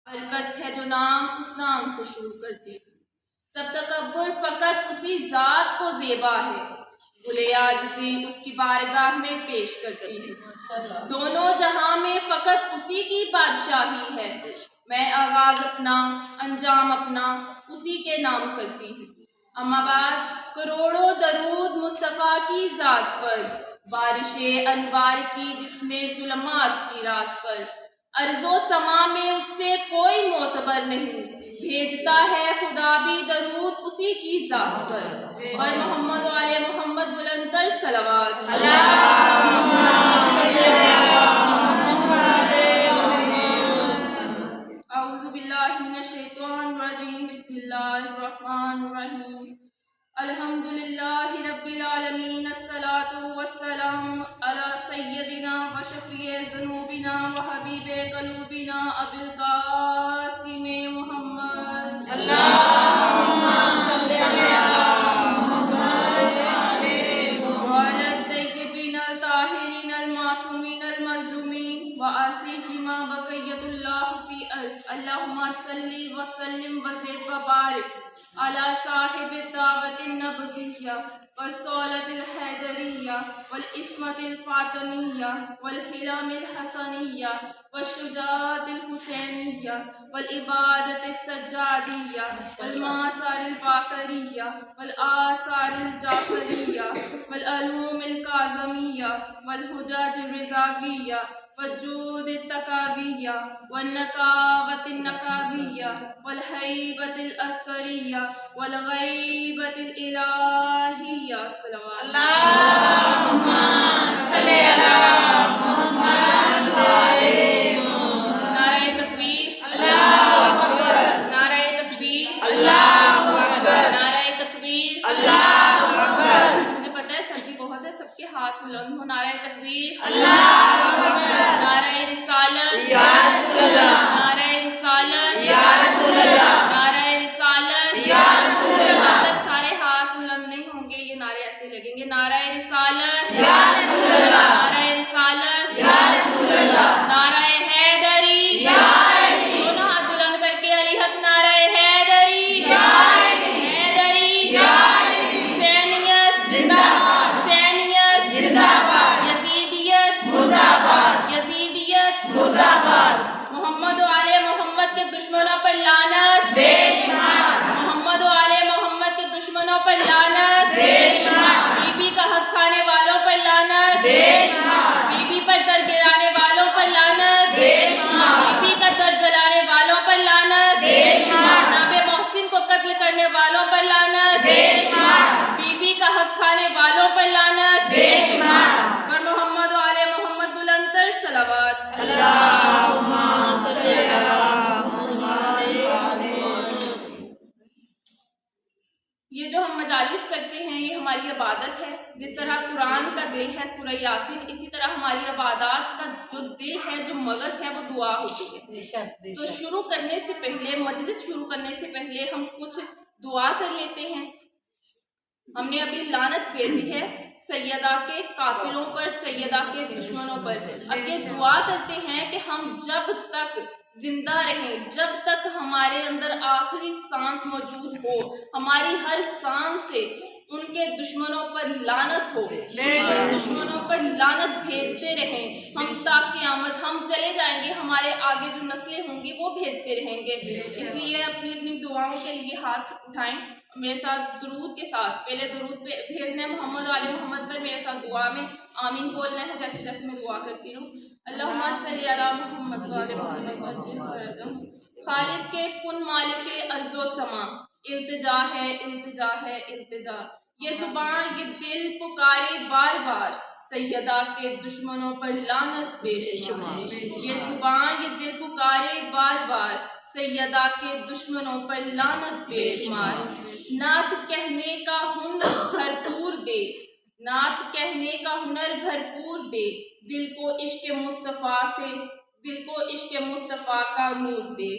برکت ہے جو نام اس نام سے شروع کرتی ہے۔ سب تکبر فقط اسی ذات کو زیبا ہے، بھلے عاجزی اس کی بارگاہ میں پیش کرتی ہے۔ دونوں جہاں میں فقط اسی کی بادشاہی ہے، میں آغاز اپنا انجام اپنا اسی کے نام کرتی ہوں۔ اما بعد، کروڑوں درود مصطفیٰ کی ذات پر، بارش انوار کی جس نے ظلمات کی رات پر، ارض و سما میں اس سے کوئی معتبر نہیں، بھیجتا ہے خدا بھی درود اسی کی ذات پر، اور محمد و آل محمد بلند تر صلوات۔ اعوذ باللہ من الشیطان الرجیم، بسم اللہ الرحمن الرحیم۔ الحمدللہ رب العالمین، الصلاة والسلام علی سیدنا و شفیع ذنوبنا و حبیب قلوبنا ابی القاسم محمد، اللہم صل علی محمد وعلی الطیبین الطاہرین المعصومین المظلومین وآسیہما بقیت اللہ فی ارض۔ اللہم صلی وسلم وزد وبارک علی صاحب الدعوت النبویہ والصولۃ الحیدریہ والعصمۃ الفاطمیہ والحلم الحسنیہ والشجاعۃ الحسینیہ والعبادۃ السجادیہ والمآثار الباقریہ والآثار الجعفریہ والعلوم الکاظمیہ والحجج الرضاویہ والجود التکابیہ والنقاوۃ النقابیہ والہیبۃ العسکریہ والغیبۃ الالہیہ۔ اللہم صل علی محمد وعلی محمد۔ نعرہ تکبیر، اللہ اکبر، نعرہ تکبیر، اللہ اکبر، نعرہ تکبیر، اللہ اکبر۔ مجھے پتہ ہے سردی بہت ہے، سب کے ہاتھ بلند ہو۔ نعرہ تکبیر، اللہ اکبر، نعرہ رسالت یا رسول اللہ، نعرہ رسالت یا رسول اللہ، نعرہ رسالت یا رسول اللہ۔ جب تک سارے ہاتھ بلند نہیں ہوں گے یہ نعرے ایسے لگیں گے۔ نعرہ رسالت یا رسول اللہ، نعرہ رسالت یا رسول اللہ، نعرہ حیدری یا علی۔ دونوں ہاتھ بلند کر کے علی حق نعرہ حیدری یا علی، حیدری یا علی، حسینیت زندہ باد، حسینیت زندہ باد، یزیدیت مردہ باد، یزیدیت مردہ باد۔ محمد و آل محمد کے دشمنوں پر لعنت بے شمار، محمد و آل محمد کے دشمنوں پر لعنت بے شمار، بی بی کا حق کھانے والوں پر لعنت بے شمار، بی بی پر در گرانے والوں پر لعنت بے شمار، بی بی کا در جلانے والوں پر لعنت بے شمار، جناب محسن کو قتل کرنے والوں پر لعنت بے شمار، بی بی کا حق کھانے والوں پر لعنت بے شمار، اور محمد و آل محمد بلند تر صلوات۔ اللہم صل علی یہ جو ہم مجالس کرتے ہیں یہ ہماری عبادت ہے، جس طرح قرآن کا دل ہے سورہ یاسین، اسی طرح ہماری عبادات کا جو دل ہے، جو مغز ہے، وہ دعا ہوتی ہے۔ تو شروع کرنے سے پہلے، مجلس شروع کرنے سے پہلے ہم کچھ دعا کر لیتے ہیں۔ ہم نے ابھی لعنت بھیجی ہے سیدہ کے قاتلوں پر، سیدہ کے دشمنوں پر۔ اب یہ دعا کرتے ہیں کہ ہم جب تک زندہ رہیں، جب تک ہمارے اندر آخری سانس موجود ہو، ہماری ہر سانس سے ان کے دشمنوں پر لعنت ہو، دشمنوں پر لعنت بھیجتے رہیں ہم تا قیامت۔ ہم چلے جائیں گے، ہمارے آگے جو نسلیں ہوں گی وہ بھیجتے رہیں گے۔ اس لیے اپنی اپنی دعاؤں کے لیے ہاتھ اٹھائیں میرے ساتھ درود کے ساتھ۔ پہلے درود پہ بھیجنا ہے محمد علی محمد پر، میرے ساتھ دعا میں آمین بولنا ہے جیسے جیسے میں دعا کرتی ہوں۔ اللہم صلی علی محمد وعلی محمد وعجل فرجہم۔ خالق کے کن مالک ارض و سما، التجا ہے التجا ہے التجا، یہ زبان یہ دل پکارے بار بار، سیدہ کے دشمنوں پر لعنت بے شمار۔ یہ زبان یہ دل پکارے بار بار، سیدہ کے دشمنوں پر لعنت بے شمار۔ نعت کہنے کا ہنر بھرپور دے، نعت کہنے کا ہنر بھرپور دے، دل کو عشق مصطفیٰ سے، دل کو عشق مصطفیٰ کا نور دے۔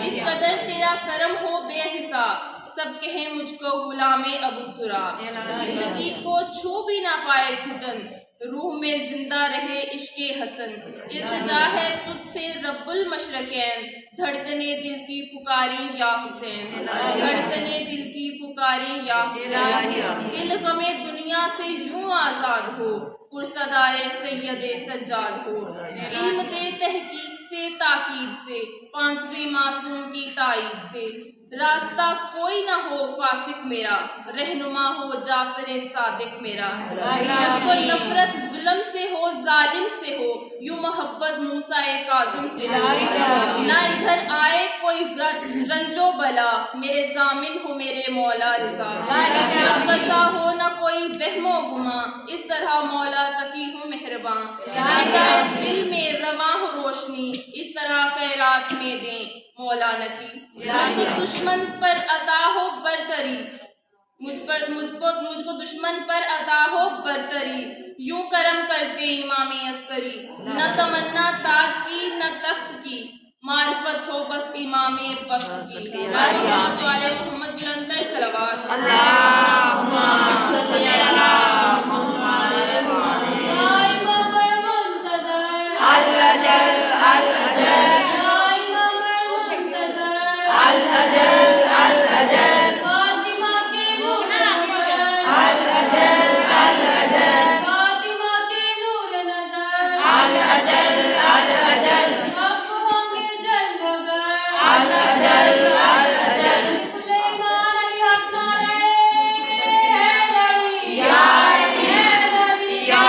اس قدر تیرا کرم ہو بے حساب، सब कहें मुझको गुलाम अबू तुराब। जिंदगी को छू भी ना पाए घुटन, रूह में जिंदा रहे इश्क़े हसन। इल्तिजा है तुझसे रब्बुल मशरकैन, धड़कने दिल की पुकारें या हुसैन। धड़कने दिल की पुकारें या हुसैन। दिल गमे दुनिया से यूं आज़ाद हो, पुरसदारे सैयदे सज्जाद हो। इल्म दे तहकीक से ताकीद से, पांचवें मासूम की ताईद से। रास्ता कोई ना हो फासिक मेरा, रहनुमा हो जाफर सादिक मेरा। मुझको नफरत जुल्म से हो, जालिम से हो, यूं मोहब्बत मूसा काजिम से हो। ना इधर आए कोई रंजो बला, मेरे जामिन हो मेरे मौला रज़ा। वसवसा हो ना कोई वहमो गुमा, इस तरह मौला तकी हो मेहरबान। दिल में रवां हो रोशनी, इस तरह खैरात में दें मौला नकी। मुझको दुश्मन पर अता हो बरतरी, मुझको दुश्मन पर अता हो बरतरी। यूं करम करते इमाम अस्करी, न तमन्ना ताज की न तख्त की, मारिफत हो बस इमाम बख्त की। मोहम्मद वाले मोहम्मद बुलंदर सलवात। अल्लाहुम्मा सल्ली अला मुहम्मद या इमाम मुंतज़र अल-अजल अल-अजल अल-अजल अल-अजल फातिमा के नूर नज़र अल-अजल अल-अजल फातिमा के नूर नज़र अल-अजल अल-अजल कब होंगे जलवगर अल-अजल अल-अजल। सुलेमान अली हक नारे हैदरी या हैदरी या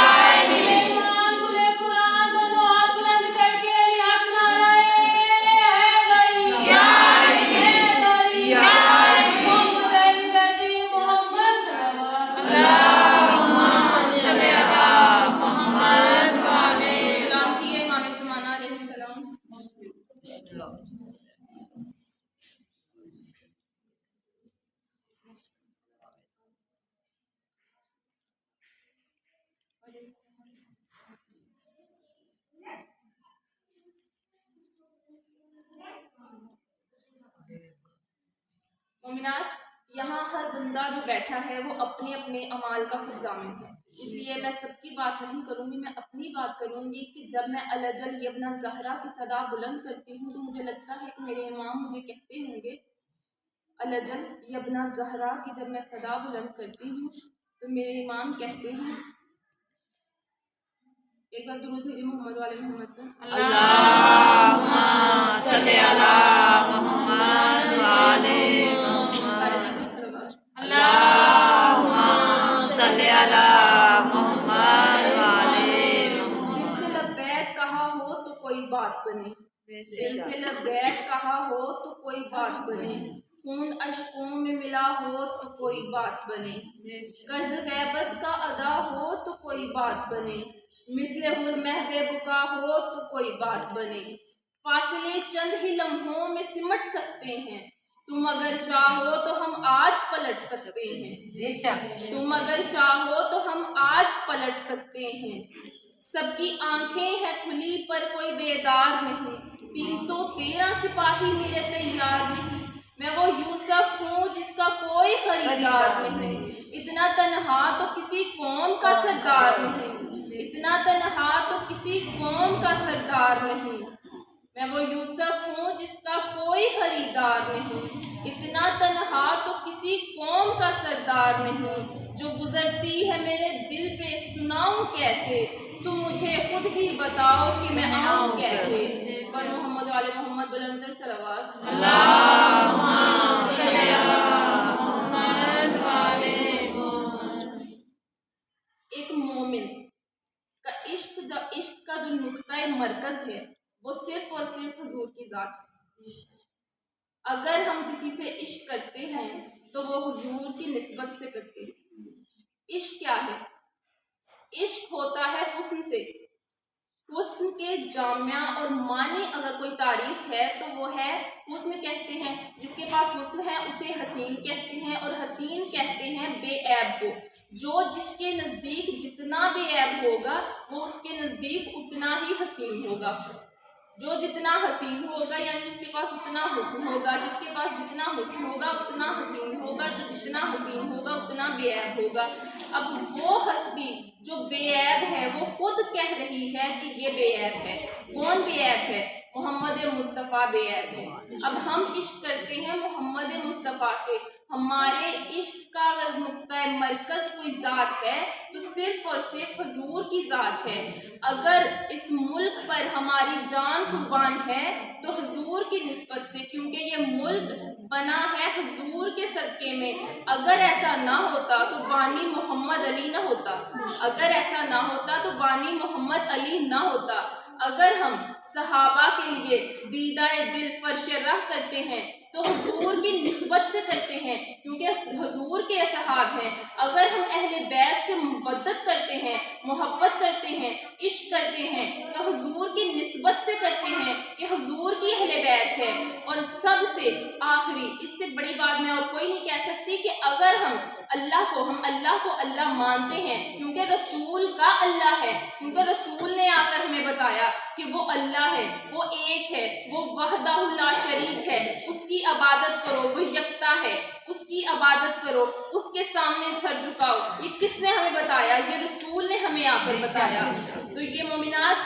सुलेमान खुले कुरान दोनों हाथ बुलंद करके अली हक नारे हैदरी या मोमिनात, यहाँ हर बंदा जो बैठा है वो अपने अपने अमाल का खुद ज़ामिन है, इसलिए मैं सबकी बात नहीं करूँगी, मैं अपनी बात करूँगी कि जब मैं अल-अजल यब्ना ज़हरा की सदा बुलंद करती हूँ तो मुझे लगता है कि मेरे इमाम मुझे कहते होंगे अल-अजल यब्ना ज़हरा की जब मैं सदा बुलंद करती हूँ तो मेरे इमाम कहते हैं। एक बार दुरूद भेजिए मोहम्मद वाले मोहम्मद पर। अल्लाहुम्मा सल्ली अला मुहम्मद वाले अल्लाहुम्मा सल्ली अला मुहम्मद वाले मुहम्मद। दिल से लब्बैक कहा हो तो कोई बात बने, दिल से लब्बैक कहा हो तो कोई बात बने। खून अश्कों में मिला हो तो कोई बात बने, कर्ज गैबत का अदा हो तो कोई बात बने। मिसले हुर महवे बुका हो तो कोई बात बने, फासले चंद ही लम्हों में सिमट सकते हैं। तुम अगर चाहो तो हम आज पलट सकते हैं, तुम अगर चाहो तो हम आज पलट सकते हैं। सबकी आंखें हैं खुली पर कोई बेदार नहीं, 313 सिपाही मेरे तैयार नहीं। मैं वो यूसुफ हूँ जिसका कोई खरीदार नहीं, इतना तन्हा तो किसी कौम का सरदार नहीं, इतना तन्हा तो किसी कौम का सरदार नहीं। मैं वो यूसुफ हूँ जिसका कोई खरीदार नहीं, इतना तन्हा तो किसी कौम का सरदार नहीं। जो गुजरती है मेरे दिल पे सुनाऊं कैसे, तुम मुझे खुद ही बताओ कि मैं आऊं कैसे। पर मोहम्मद वाले मोहम्मद बुलंदर सलवात। अल्लाहुम्मा सल्ली अला मुहम्मद वाले मुहम्मद। एक मोमिन का इश्क का जो नुक्ता मरकज है वो सिर्फ और सिर्फ हुजूर की ज़ात है। अगर हम किसी से इश्क करते हैं तो वो हुजूर की निस्बत से करते हैं। इश्क क्या है? इश्क होता है हुस्न से। हुस्न के जामिया और मानी अगर कोई तारीफ है तो वो है हुस्न कहते हैं, जिसके पास हुस्न है उसे हसीन कहते हैं, और हसीन कहते हैं बेऐब को। जो जिसके नज़दीक जितना बेऐब होगा वो उसके नज़दीक उतना ही हसीन होगा। जो जितना हसीन होगा यानी उसके पास उतना हुस्न होगा, जिसके पास जितना हुस्न होगा उतना हसीन होगा, जो जितना हसीन होगा उतना बेऐब होगा। अब वो हस्ती जो बेऐब है वो खुद कह रही है कि ये बेऐब है। कौन बेऐब है? मोहम्मद मुस्तफ़ा बेऐब है। अब हम इश्क करते हैं मोहम्मद मुस्तफ़ा से। हमारे इश्क का अगर नुक्ता मरकज़ कोई ज़ात है तो सिर्फ़ और सिर्फ हुजूर की ज़ात है। अगर इस मुल्क पर हमारी जान कुर्बान है तो हुजूर की निस्बत से, क्योंकि ये मुल्क बना है हुजूर के सदक़े में। अगर ऐसा ना होता तो बानी मोहम्मद अली ना होता, अगर ऐसा ना होता तो बानी मोहम्मद अली ना होता। अगर हम सहाबा के लिए दीदाए दिल फर्श राह करते हैं तो हुजूर की निस्बत से करते हैं, क्योंकि हुजूर के असहाब हैं। अगर हम अहले बैत से मुवद्दत करते हैं, मोहब्बत करते हैं, इश्क करते हैं तो हुजूर की निस्बत से करते हैं कि हुजूर की अहले बैत है। और सबसे आखिरी, इससे बड़ी बात मैं और कोई नहीं कह सकती कि अगर हम अल्लाह को अल्लाह मानते हैं, क्योंकि रसूल का अल्लाह है, क्योंकि रसूल ने आकर हमें बताया कि वो अल्लाह है, वो एक है, वो वहदहु ला शरीक है, उसकी इबादत करो, वो यकता है, उसकी इबादत करो, उसके सामने सर झुकाओ। ये किसने हमें बताया? ये रसूल ने हमें आकर बताया। तो ये मोमिनात,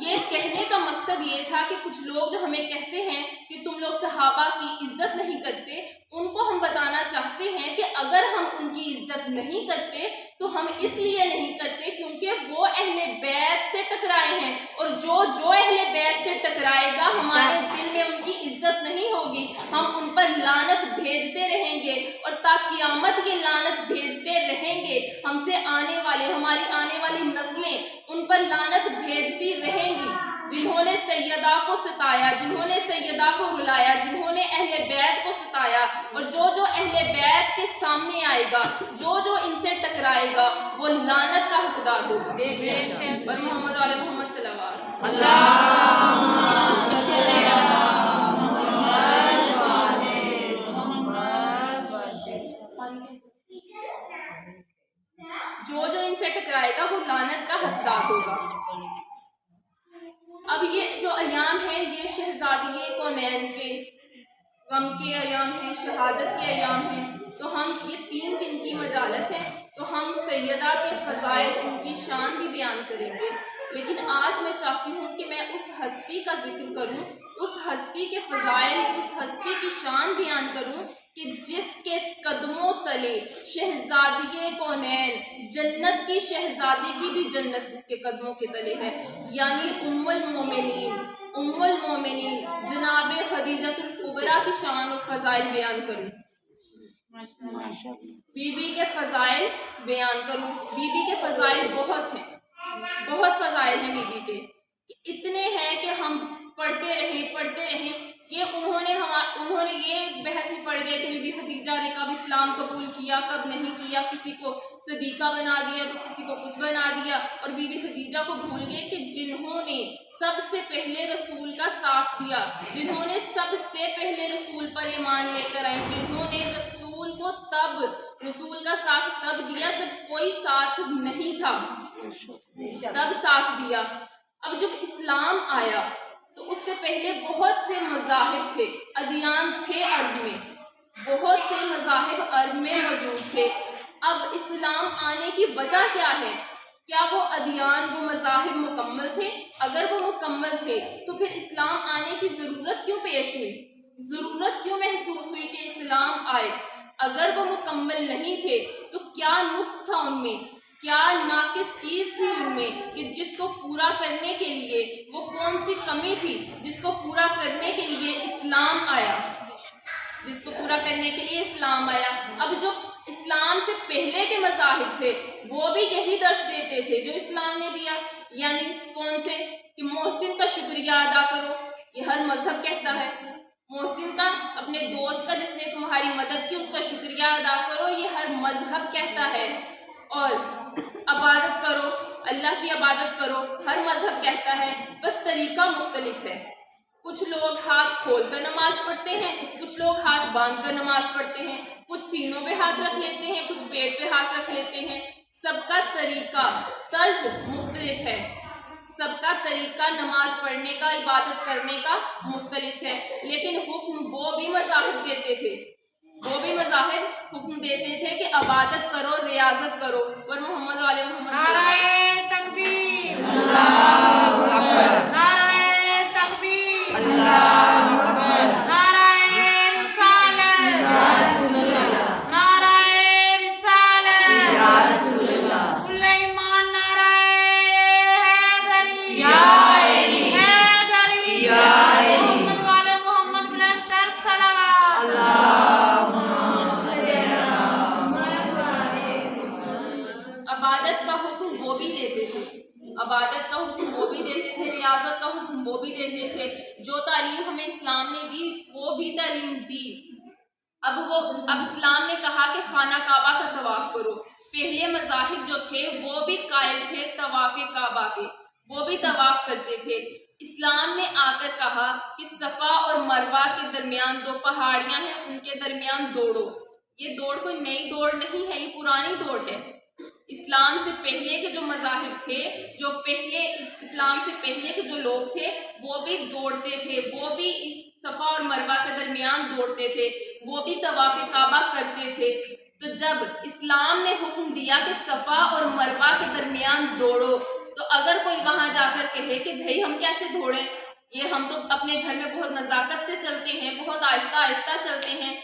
ये कहने का मकसद ये था कि कुछ लोग जो हमें कहते हैं कि तुम लोग सहाबा की इज्जत नहीं करते, उनको हम बताना चाहते हैं कि अगर हम उनकी इज्जत नहीं करते तो हम इसलिए नहीं करते क्योंकि वो अहले बैत से टकराए हैं, और जो अहले बैत से टकराएगा हमारे दिल में उनकी इज्जत नहीं होगी। हम उन पर लानत भेजते रहेंगे और ता क़यामत ये लानत भेजते रहेंगे। हमसे आने वाले, हमारी आने वाली नस्लें उन पर लानत भेजती रहेंगी। जिन्होंने सैयदा को सताया, जिन्होंने सैयदा को रुलाया, जिन्होंने अहले बैत को सताया, और जो अहले बैत के सामने आएगा, जो इनसे टकराएगा वो लानत का हकदार होगा। और मोहम्मद वाले मोहम्मद सल्लल्लाहु जो इनसे टकराएगा वो लानत का हकदार होगा। अब ये जो अयाम है ये शहजादिये कौनैन के गम के अयाम हैं, शहादत के अयाम हैं। तो हम ये 3 दिन की मजालस है, तो हम सैयदा के फ़ज़ाइल, उनकी शान भी बयान करेंगे। लेकिन आज मैं चाहती हूँ कि मैं उस हस्ती का जिक्र करूँ, उस हस्ती के फ़ज़ाइल, उस हस्ती की शान बयान करूँ कि जिसके कदमों तले शहजादिये कौनैन, जन्नत की शहजादी की भी जन्नत जिसके कदमों के तले है, यानी उम्मुल मोमिनीन जनाब खदीजतुल कुबरा की शान और फ़ज़ाइल बयान करूँ, बीबी के फ़ज़ाइल बयान करूँ। बीबी के फ़ज़ाइल बहुत हैं, बहुत फ़ज़ाइल हैं बीबी के, इतने हैं कि हम पढ़ते रहें। ये उन्होंने ये बहस में पड़ गए कि बीबी खदीजा ने कब इस्लाम कबूल किया, कब नहीं किया, किसी को सदीका बना दिया तो किसी को कुछ बना दिया, और बीबी खदीजा को भूल गए कि जिन्होंने सबसे पहले रसूल का साथ दिया, जिन्होंने सबसे पहले रसूल पर ईमान लेकर आए, जिन्होंने रसूल का साथ तब दिया जब कोई साथ नहीं था, तब साथ दिया। अब जब इस्लाम आया तो उससे पहले बहुत से मज़ाहिब थे, अदियान थे अरब में, बहुत से मज़ाहिब अरब में मौजूद थे। अब इस्लाम आने की वजह क्या है? क्या वो अदियान, वो मज़ाहिब मुकम्मल थे? अगर वो मुकम्मल थे तो फिर इस्लाम आने की ज़रूरत क्यों पेश हुई, ज़रूरत क्यों महसूस हुई कि इस्लाम आए? अगर वो मुकम्मल नहीं थे तो क्या नुक्स था उनमें, क्या नाकिस चीज़ थी उनमें कि जिसको पूरा करने के लिए, वो कौन सी कमी थी जिसको पूरा करने के लिए इस्लाम आया, जिसको पूरा करने के लिए इस्लाम आया। अब जो इस्लाम से पहले के मज़ाहिब थे वो भी यही दर्स देते थे जो इस्लाम ने दिया, यानी कौन से कि मोहसिन का शुक्रिया अदा करो, ये हर मज़हब कहता है। मोहसिन का, अपने दोस्त का जिसने तुम्हारी मदद की, उसका शुक्रिया अदा करो, ये हर मज़हब कहता है। और इबादत करो, अल्लाह की इबादत करो, हर मज़हब कहता है, बस तरीका मुख्तलिफ है। कुछ लोग हाथ खोल कर नमाज पढ़ते हैं, कुछ लोग हाथ बांध कर नमाज पढ़ते हैं, कुछ सीनों पे हाथ रख लेते हैं, कुछ पेट पे हाथ रख लेते हैं। सबका तरीका, तर्ज मुख्तलिफ है, سب کا طریقہ نماز پڑھنے کا، عبادت کرنے کا مختلف ہے، لیکن حکم وہ بھی مذاہب دیتے تھے، حکم دیتے تھے کہ عبادت کرو، ریاضت کرو۔ اور محمد والے محمد نعرہ تکبیر، اللہ اکبر، نعرہ تکبیر، اللہ اکبر، نعرہ رسالت، یا رسول اللہ، نعرہ رسالت، یا رسول اللہ، کل ایمان، نعرہ حیدری، یا حیدری، یا محمد والے محمد بلندر صلوات، عبادت کا حکم وہ بھی دیتے تھے، ریاضت کا حکم وہ بھی دیتے تھے۔ جو تعلیم ہمیں اسلام نے دی وہ بھی تعلیم دی۔ اب اسلام نے کہا کہ خانہ کعبہ کا طواف کرو۔ پہلے مذاہب جو تھے وہ بھی قائل تھے طواف کعبہ کے، وہ بھی طواف کرتے تھے۔ اسلام نے آ کر کہا کہ صفا اور مروہ کے درمیان 2 پہاڑیاں ہیں، ان کے درمیان دوڑو۔ یہ دوڑ کوئی نئی دوڑ نہیں ہے، یہ پرانی دوڑ ہے۔ اسلام سے پہلے کے جو مذاہب تھے، اسلام سے پہلے کے جو لوگ تھے وہ بھی دوڑتے تھے، وہ بھی اس صفا اور مروہ کے درمیان دوڑتے تھے، وہ بھی طواف کعبہ کرتے تھے۔ تو جب اسلام نے حکم دیا کہ صفا اور مروہ کے درمیان دوڑو، تو اگر کوئی وہاں جا کر کہے کہ بھئی ہم کیسے دوڑیں، یہ ہم تو اپنے گھر میں بہت نزاکت سے چلتے ہیں، بہت آہستہ آہستہ چلتے ہیں،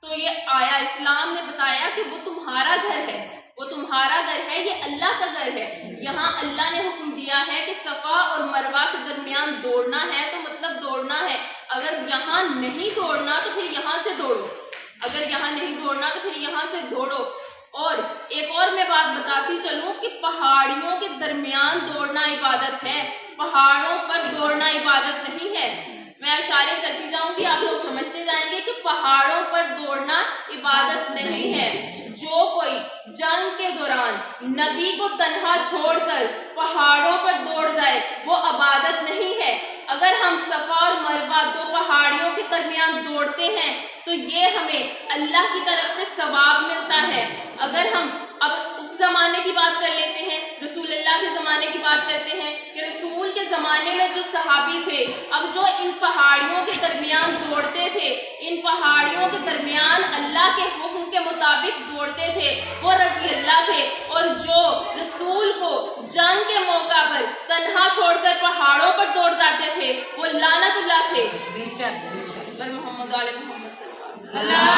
تو یہ آیا اسلام نے بتایا کہ وہ تمہارا گھر ہے، یہ اللہ کا گھر ہے۔ یہاں اللہ نے حکم دیا ہے کہ صفا اور مروہ کے درمیان دوڑنا ہے، تو مطلب دوڑنا ہے۔ اگر یہاں نہیں دوڑنا تو پھر یہاں سے دوڑو، اور ایک اور میں بات بتاتی چلوں کہ پہاڑیوں کے درمیان دوڑنا عبادت ہے، پہاڑوں پر دوڑنا عبادت نہیں ہے۔ میں اشارے کرتی جاؤں گی، آپ لوگ سمجھتے جائیں گے کہ پہاڑوں پر دوڑنا عبادت نہیں ہے۔ جو کوئی جنگ کے دوران نبی کو تنہا چھوڑ کر پہاڑوں پر دوڑ جائے وہ عبادت نہیں ہے۔ اگر ہم صفا اور مروہ 2 پہاڑیوں کے درمیان دوڑتے ہیں تو یہ ہمیں اللہ کی طرف سے ثواب ملتا ہے۔ اگر ہم اب اس زمانے کی بات کر لیتے ہیں، رسول اللہ کے زمانے کی بات کرتے ہیں کہ رسول کے زمانے میں جو صحابی تھے، اب جو ان پہاڑیوں کے درمیان دوڑتے تھے، ان پہاڑیوں کے درمیان اللہ کے حکم کے مطابق دوڑتے تھے، وہ رضی اللہ تھے۔ اور جو رسول کو جنگ کے موقع پر تنہا چھوڑ کر پہاڑوں پر دوڑ جاتے تھے وہ لعنت اللہ تھے۔ پر محمد علیہ محمد صلی اللہ علیہ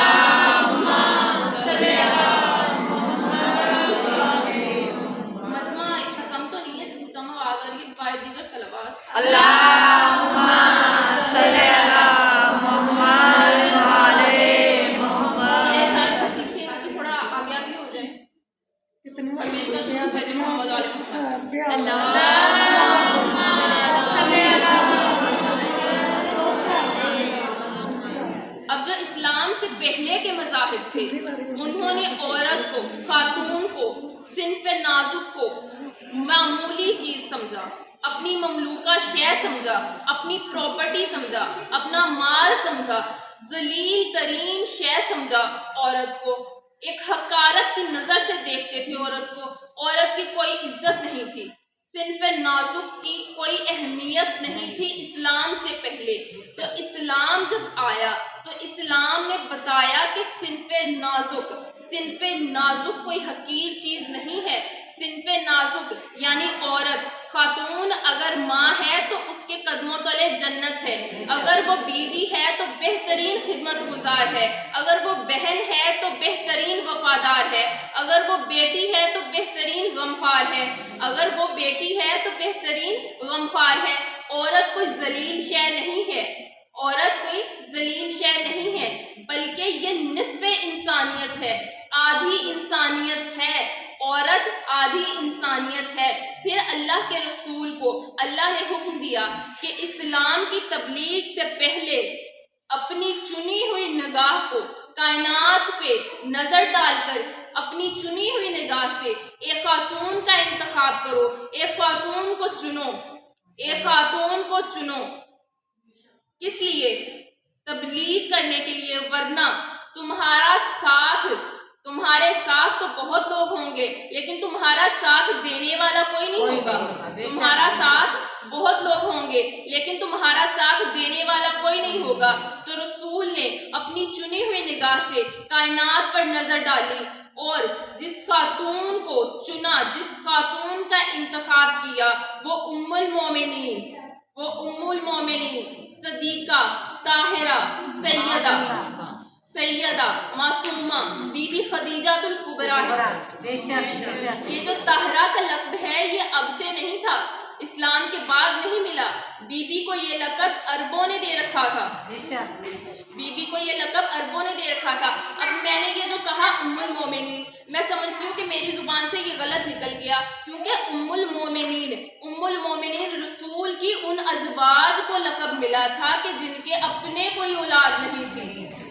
مجمع اتنا کم تو نہیں ہے، جتنی کم آواز آ رہی ہے، بارے دیگر صلوات اللہم صلی علی محمد وعلی محمد۔ یہ سارے پیچھے تھوڑا آگے آگے ہو جائے، محمد علیہ محمد اللہم صلی علی۔ اب جو اسلام سے پہلے کے مذاہب تھے انہوں نے عورت کو، خاتون کو، صنف نازک کو معمولی چیز سمجھا، اپنی مملوکہ شے سمجھا، اپنی پراپرٹی سمجھا، اپنا مال سمجھا، ذلیل ترین شے سمجھا عورت کو۔ ایک حقارت کی نظر سے دیکھتے تھے عورت کو، عورت کی کوئی عزت نہیں تھی، صنف نازک کی کوئی اہمیت نہیں تھی اسلام سے پہلے۔ تو اسلام جب آیا تو اسلام نے بتایا کہ صنف نازک کوئی حقیر چیز نہیں ہے۔ صنف نازک یعنی عورت، خاتون اگر ماں ہے تو اس کے قدموں تلے جنت ہے، اگر وہ بیوی ہے تو بہترین خدمت گزار ہے، اگر وہ بہن ہے تو بہترین وفادار ہے، اگر وہ بیٹی ہے تو بہترین غمخوار ہے، اگر وہ بیٹی ہے تو بہترین غمخوار ہے۔ عورت کوئی ذلیل شے نہیں ہے، عورت کوئی ذلیل شے نہیں ہے، بلکہ یہ نصف انسانیت ہے، آدھی انسانیت ہے، عورت آدھی انسانیت ہے۔ پھر اللہ کے رسول کو اللہ نے حکم دیا کہ اسلام کی تبلیغ سے پہلے اپنی چنی ہوئی نگاہ کو کائنات پہ نظر ڈال کر اپنی چنی ہوئی نگاہ سے ایک خاتون کا انتخاب کرو، ایک خاتون کو چنو، ایک خاتون کو چنو۔ کس لیے؟ تبلیغ کرنے کے لیے، ورنہ تمہارا ساتھ تمہارے ساتھ تو بہت لوگ ہوں گے لیکن تمہارا ساتھ دینے والا کوئی نہیں ہوگا. تمہارا ساتھ بہت لوگ ہوں گے لیکن تمہارا ساتھ دینے والا کوئی نہیں ہوگا. تو رسول نے اپنی چنی ہوئی نگاہ سے کائنات پر نظر ڈالی اور جس خاتون کو چنا، جس خاتون کا انتخاب کیا وہ ام المومنین صدیقہ طاہرہ سیدہ معصومہ بی بی خدیجہ الکبریٰ ہے. یہ جو طاہرہ کا لقب ہے یہ اب سے نہیں تھا، اسلام کے بعد نہیں ملا. بی بی کو یہ لقب عربوں نے دے رکھا تھا. بی کو یہ لقب عربوں نے دے رکھا تھا. اب میں نے یہ جو کہا ام المومنین، میں سمجھتی ہوں کہ میری زبان سے یہ غلط نکل گیا، کیونکہ ام المومنین رسول کی ان ازواج کو لقب ملا تھا کہ جن کے اپنے کوئی اولاد نہیں تھی.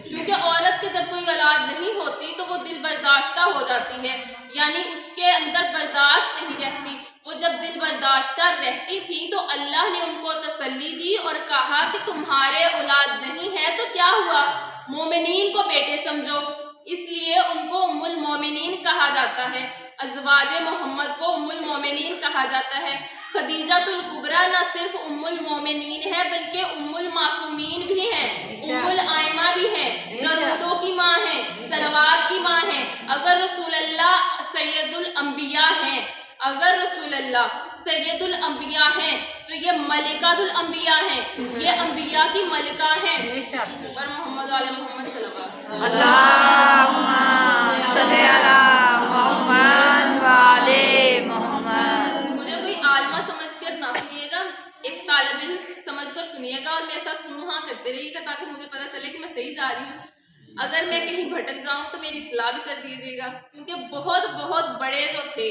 کیونکہ عورت کے جب کوئی اولاد نہیں ہوتی تو وہ دل برداشتہ ہو جاتی ہے، یعنی اس کے اندر برداشت نہیں رہتی. وہ جب دل برداشتہ رہتی تھی تو اللہ نے ان کو تسلی دی اور کہا کہ تمہارے اولاد نہیں ہے تو کیا ہوا، مومنین کو بیٹے سمجھو. اس لیے ان کو ام المومنین کہا جاتا ہے. ازواج محمد کو ام المومنین کہا جاتا ہے. خدیجہ الکبریٰ نہ صرف ام المومنین ہے بلکہ ام المعصومین بھی ہیں، ام الائمہ بھی ہیں، درودوں کی ماں ہیں، صلوات کی ماں ہیں. اگر رسول اللہ سید الانبیاء ہیں، اگر رسول اللہ سید الانبیاء ہیں تو یہ ملکہ الانبیاء ہیں، یہ انبیاء کی ملکہ ہیں. اور محمد علی محمد صلی اللہ اللہم صلی علی محمد وعلی محمد. مجھے کوئی عالمہ سمجھ کر نہ سنیے گا، ایک طالب علم سمجھ کر سنیے گا اور میرے ساتھ ہاں کرتے رہیے گا تاکہ مجھے پتہ چلے کہ میں صحیح جا رہی ہوں. اگر میں کہیں بھٹک جاؤں تو میری اصلاح بھی کر دیجیے گا، کیونکہ بہت بڑے جو تھے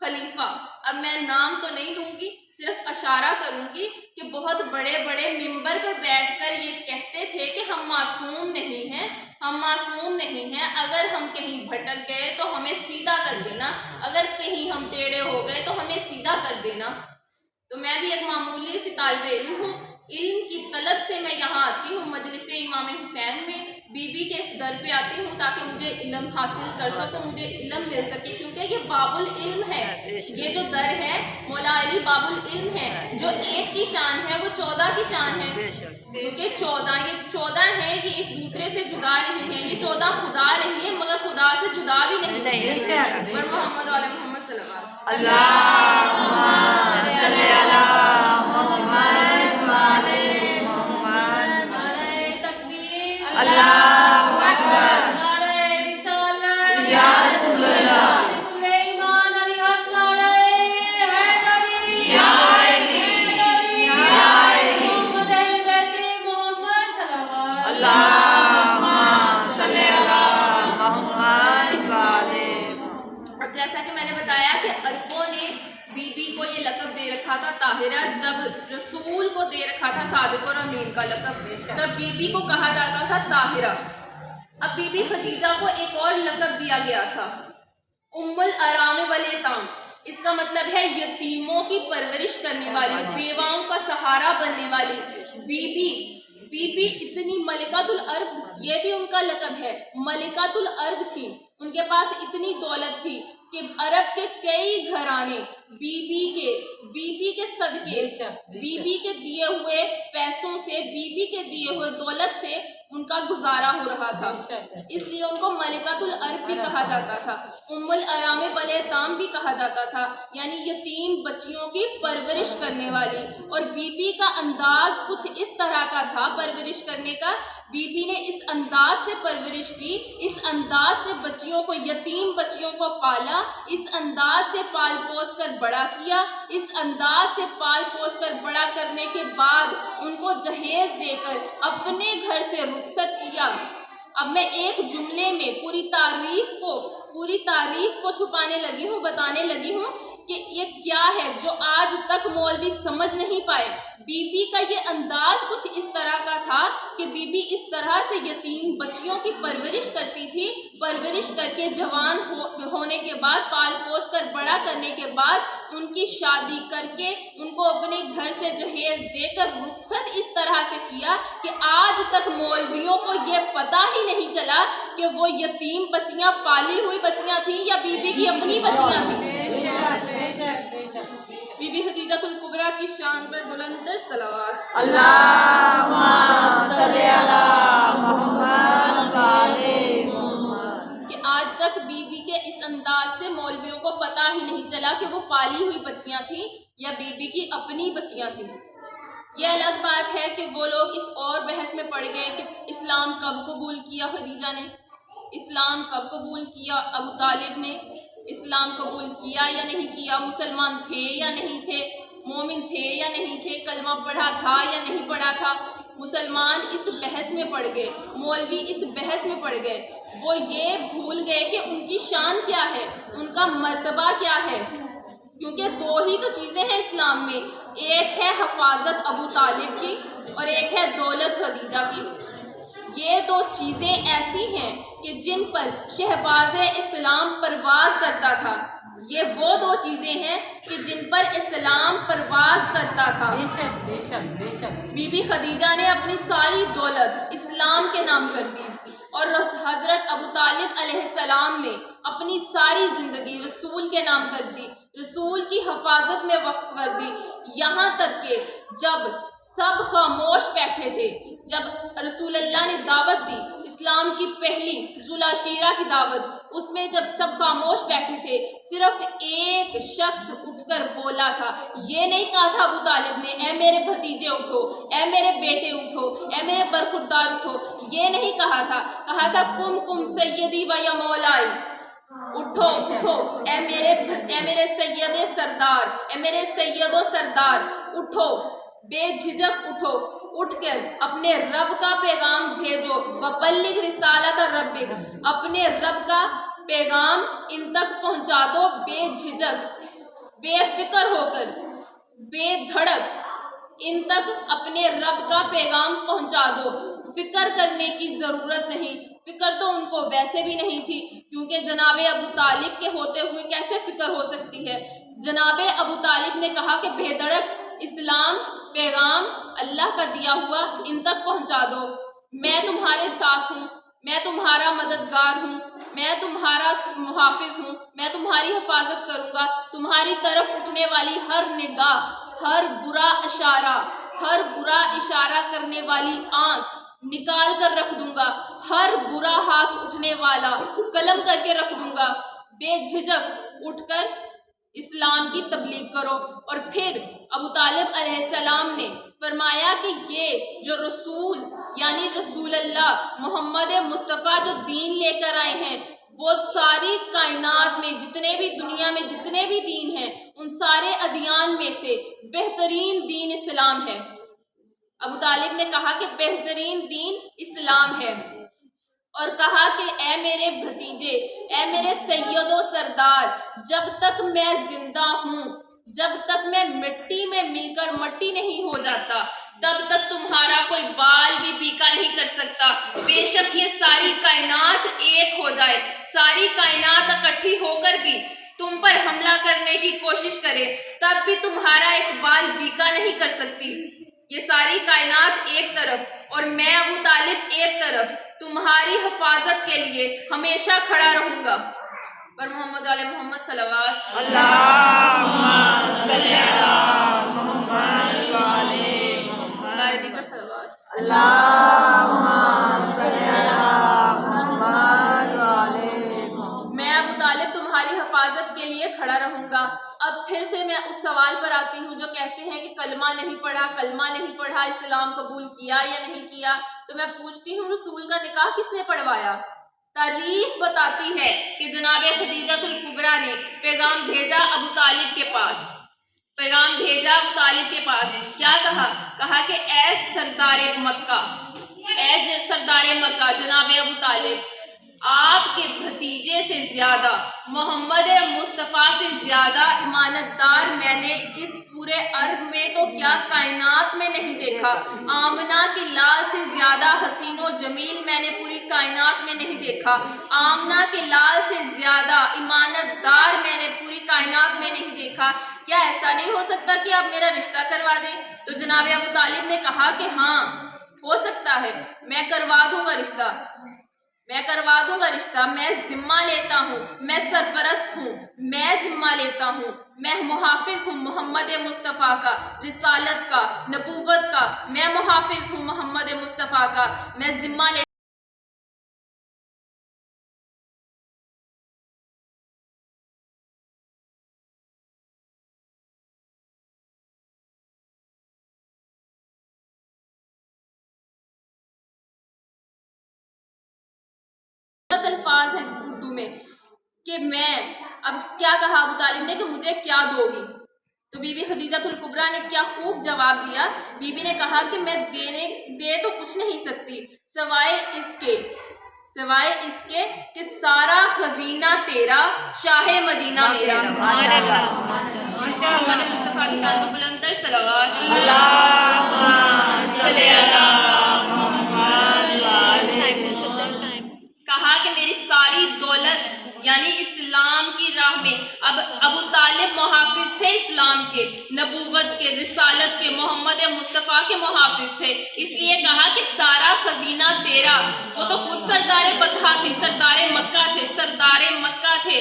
خلیفہ، اب میں نام تو نہیں لوں گی، صرف اشارہ کروں گی کہ بہت بڑے ممبر پر بیٹھ کر یہ کہتے تھے کہ ہم معصوم نہیں ہیں، ہم معصوم نہیں ہیں. اگر ہم کہیں بھٹک گئے تو ہمیں سیدھا کر دینا، اگر کہیں ہم ٹیڑھے ہو گئے تو ہمیں سیدھا کر دینا. تو میں بھی ایک معمولی سی طالب علم ہوں، علم کی طلب سے میں یہاں آتی ہوں مجلس امام حسین میں، بی بی کے اس در پہ آتی ہوں تاکہ مجھے علم حاصل کر سکوں، مجھے علم مل سکے، کیونکہ یہ باب العلم ہے. یہ جو در ہے مولا علی باب العلم ہے، جو ایک کی شان ہے وہ 14 کی شان ہے. کیونکہ 14 یہ 14 ہیں یہ ایک دوسرے سے جدا نہیں ہیں، یہ 14 خدا نہیں ہے مگر خدا سے جدا بھی نہیں ہے. اور محمد علی محمد صلی اللہ اللہم صلی علی محمد وعلی محمد. اللہ اکبر یا رسول اللہ. اب جیسا کہ میں نے بتایا کہ عربوں نے بی بی کو یہ لقب دے رکھا تھا طاہرہ، جب رسول کو دے رکھا تھا صادق اور امین کا لقب، تب بی بی کو کہا جاتا تھا طاہرہ. اب بی بی خدیجہ کو ایک اور لقب دیا گیا تھا ام الارام والیتام. اس کا مطلب ہے یتیموں کی پرورش کرنے والی، بیواؤں کا سہارا بننے والی. بی بی اتنی ملکۃ العرب، یہ بھی ان کا لقب ہے، ملکۃ العرب تھی. ان کے پاس اتنی دولت تھی کہ عرب کے کئی گھرانے بی بی کے صدقے، بی بی کے دیے ہوئے پیسوں سے، بی بی کے دیے ہوئے دولت سے ان کا گزارا ہو رہا تھا. اس لیے ان کو ملکۃ العرب بھی کہا جاتا تھا، ام الارام والیتام بھی کہا جاتا تھا، یعنی یتیم بچیوں کی پرورش کرنے والی. اور بی بی کا انداز کچھ اس طرح کا تھا پرورش کرنے کا، بی بی نے اس انداز سے پرورش کی، اس انداز سے بچیوں کو، یتیم بچیوں کو پالا، اس انداز سے پال پوس کر بڑا کیا، اس انداز سے پال پوس کر بڑا کرنے کے بعد ان کو جہیز دے کر اپنے گھر سے رخصت کیا. اب میں ایک جملے میں پوری تاریخ کو چھپانے لگی ہوں، بتانے لگی ہوں کہ یہ کیا ہے جو آج تک مولوی سمجھ نہیں پائے. بی بی کا یہ انداز کچھ اس طرح کا تھا کہ بی بی اس طرح سے یتیم بچیوں کی پرورش کرتی تھی، پرورش کر کے جوان ہونے کے بعد، پال پوس کر بڑا کرنے کے بعد ان کی شادی کر کے ان کو اپنے گھر سے جہیز دے کر رخصت اس طرح سے کیا کہ آج تک مولویوں کو یہ पता ही नहीं चला कि वो यतीम बच्चियां पाली हुई बच्चियां थी या बीबी की अपनी बच्चियां थी। बीबी खदीजातुल कुबरा की शान पर बुलंद सलावत। अल्लाहुम्मा सल्ली अला मुहम्मद व आले मुहम्मद। कि आज तक बीबी के इस अंदाज से मौलवियों को पता ही नहीं चला कि वो पाली हुई बच्चियां थी या बीबी की अपनी बच्चियां थी। ये अलग बात है कि वो लोग इस और बहस में पड़ गए कि इस्लाम कब कबूल किया खदीजा ने, इस्लाम कब कबूल किया अबू तालिब ने, इस्लाम कबूल किया या नहीं किया, मुसलमान थे या नहीं थे, मोमिन थे या नहीं थे, कलमा पढ़ा था या नहीं पढ़ा था। मुसलमान इस बहस में पड़ गए, मौलवी इस बहस में पड़ गए। वो ये भूल गए कि उनकी शान क्या है, उनका मर्तबा क्या है, क्योंकि दो ही तो चीज़ें हैं इस्लाम में, एक है हफाजत अबू तालिब की और एक है दौलत खदीजा की। ये दो चीज़ें ऐसी हैं कि जिन पर शहबाज इस्लाम परवाज करता था। ये वो दो चीज़ें हैं कि जिन पर इस्लाम परवाज करता था। बेशक बेशक बेशक। बीबी खदीजा ने अपनी सारी दौलत इस्लाम के नाम कर दी और हज़रत अबू तालिब अलैहिस्सलाम ने अपनी सारी ज़िंदगी रसूल के नाम कर दी, रसूल की हिफाजत में वक्फ कर दी। यहाँ तक कि जब सब खामोश बैठे थे, जब रसूल अल्लाह ने दावत दी, इस्लाम की पहली जुलाशीरा की दावत, उसमें जब सब खामोश बैठे थे, सिर्फ एक शख्स उठकर बोला था। ये नहीं कहा था अबू तालिब ने, ए मेरे भतीजे उठो, ए मेरे बेटे उठो, ए मेरे बरखुरदार उठो, ये नहीं कहा था कुम कुम सैयदी व या मौलाई, उठो उठो, ए मेरे सैयदे सरदार, ए मेरे सैयदो सरदार, उठो, बेझिझक उठो, उठकर अपने रब का पैगाम भेजो। वबल्लिग रिसालत रब्बिक, अपने रब का पैगाम इन तक पहुंचा दो बेझिझक, बेफिक्र होकर, बेधड़क इन तक अपने रब का पैगाम पहुंचा दो। फिक्र करने की ज़रूरत नहीं, फिक्र तो उनको वैसे भी नहीं थी, क्योंकि जनाबे अबू तालिब के होते हुए कैसे फिक्र हो सकती है। जनाबे अबू तालिब ने कहा कि बेधड़क इस्लाम पैगाम अल्लाह का दिया हुआ इन तक पहुंचा दो। मैं तुम्हारे साथ हूँ, मैं तुम्हारा मददगार हूँ, मैं तुम्हारा मुहाफिज हूँ, मैं तुम्हारी हिफाजत करूँगा। तुम्हारी तरफ उठने वाली हर निगाह, हर बुरा इशारा करने वाली आँख निकाल कर रख दूंगा, हर बुरा हाथ उठने वाला कलम करके रख दूंगा। बेझिझक उठकर इस्लाम की तबलीग करो। और फिर अबू तालिब अलैहिस्सलाम ने फरमाया कि ये जो रसूल यानी रसूल अल्लाह मोहम्मद मुस्तफ़ा जो दीन लेकर आए हैं, वो सारी कायनात में जितने भी दुनिया में जितने भी दीन हैं, उन सारे अदियान में से बेहतरीन दीन इस्लाम है। अबू तालिब ने कहा कि बेहतरीन दीन इस्लाम है, और कहा कि ए मेरे भतीजे, ए मेरे सैयदो सरदार, जब तक मैं जिंदा हूँ, जब तक मैं मिट्टी में मिलकर मट्टी नहीं हो जाता, तब तक तुम्हारा कोई बाल भी पीका नहीं कर सकता। बेशक ये सारी कायनात एक हो जाए, सारी कायनात इकट्ठी होकर भी तुम पर हमला करने की कोशिश करे, तब भी तुम्हारा एक बाल बीका नहीं कर सकती। ये सारी कायनात एक तरफ और मैं अबू तालिब एक तरफ, तुम्हारी हिफाजत के लिए हमेशा खड़ा रहूंगा। पर मोहम्मद वाले मोहम्मद सल्लल्लाहु मैं अबू तालिब तुम्हारी हिफाजत के लिए खड़ा रहूंगा। अब फिर से मैं उस सवाल पर आती हूँ जो कहते हैं कि कलमा नहीं पढ़ा, इस्लाम कबूल किया या नहीं किया। तो मैं पूछती हूँ, रसूल का निकाह किसने पढ़वाया? तारीख बताती है कि जनाब खदीजातुल कुबरा ने पैगाम भेजा अबू तालिब के पास, क्या कहा कि ए सरदार मक्का जनाब अबू तालिब, आपके भतीजे से ज्यादा, मोहम्मद मुस्तफ़ा से ज्यादा ईमानतदार मैंने इस पूरे अर्ब में तो क्या कायनात में नहीं देखा। आमना के लाल से ज्यादा हसीनो जमील मैंने पूरी कायनात में नहीं देखा। आमना के लाल से ज्यादा ईमानतदार मैंने पूरी कायनात में नहीं देखा। क्या ऐसा नहीं हो सकता कि आप मेरा रिश्ता करवा दें? तो जनाब अबू तालिब ने कहा कि हाँ, हो सकता है मैं करवा दूंगा रिश्ता, मैं जिम्मा लेता हूँ, मैं सरपरस्त हूँ, मैं जिम्मा लेता हूँ, मैं मुहाफिज हूँ मोहम्मद मुस्तफ़ा का, रिसालत का, नबूवत का, मैं मुहाफिज हूँ मोहम्मद मुस्तफ़ा का, मैं जिम्मा ले अल्फाज हैं उर्दू में कि मैं, अब क्या कहा अबू तालिब ने कि मुझे क्या दोगी, तो बीबी खदीजतुल कुबरा ने क्या खूब जवाब दिया। बीबी ने कहा कि मैं दे तो कुछ नहीं सकती सिवाय इसके कि सारा खजीना तेरा, शाहे मदीना मेरा। मोहम्मद मुस्तफ़ा की शान पर बुलंदतर सलावत। कहा कि मेरी सारी दौलत यानी इस्लाम की राह में, अब अबू तालिब मुहाफिज थे इस्लाम के, नबूवत के, रिसालत के, मोहम्मद मुस्तफ़ा के मुहाफिज थे, इसलिए कहा कि सारा खजीना तेरा। वो तो खुद सरदारे बतहा थे, सरदारे मक्का थे,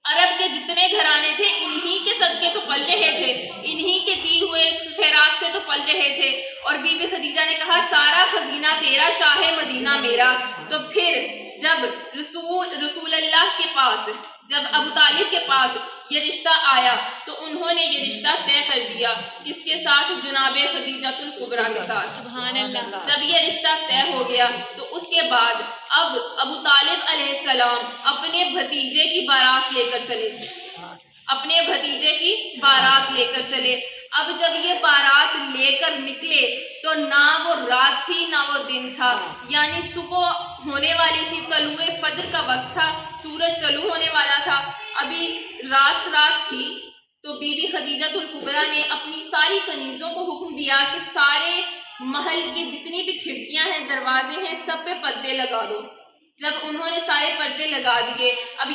अरब के जितने घराने थे इन्हीं के सदके तो पल रहे थे, इन्हीं के दी हुए खैरात से तो पल रहे थे। और बीबी खदीजा ने कहा सारा खजीना तेरा, शाहे मदीना मेरा। तो फिर जब रसूल अल्लाह के पास, जब अबू तालिब के पास ये रिश्ता आया तो उन्होंने ये रिश्ता तय कर दिया, किसके साथ? जनाबे खदीजतुल कुबरा के साथ। सुभान अल्लाह। जब ये रिश्ता तय हो गया तो उसके बाद अब अबू तालिब अलैहिस्सलाम अपने भतीजे की बारात लेकर चले, अब जब ये बारात लेकर निकले तो ना वो रात थी ना वो दिन था, यानी सुबह होने वाली थी, तलुए फजर का वक्त था, सूरज तलु होने वाला था, अभी रात थी। तो बीबी खदीजतुल कुबरा ने अपनी सारी कनीज़ों को हुक्म दिया कि सारे महल के जितनी भी खिड़कियां हैं, दरवाजे हैं, सब पे पर्दे लगा दो। जब उन्होंने सारे पर्दे लगा दिए, अब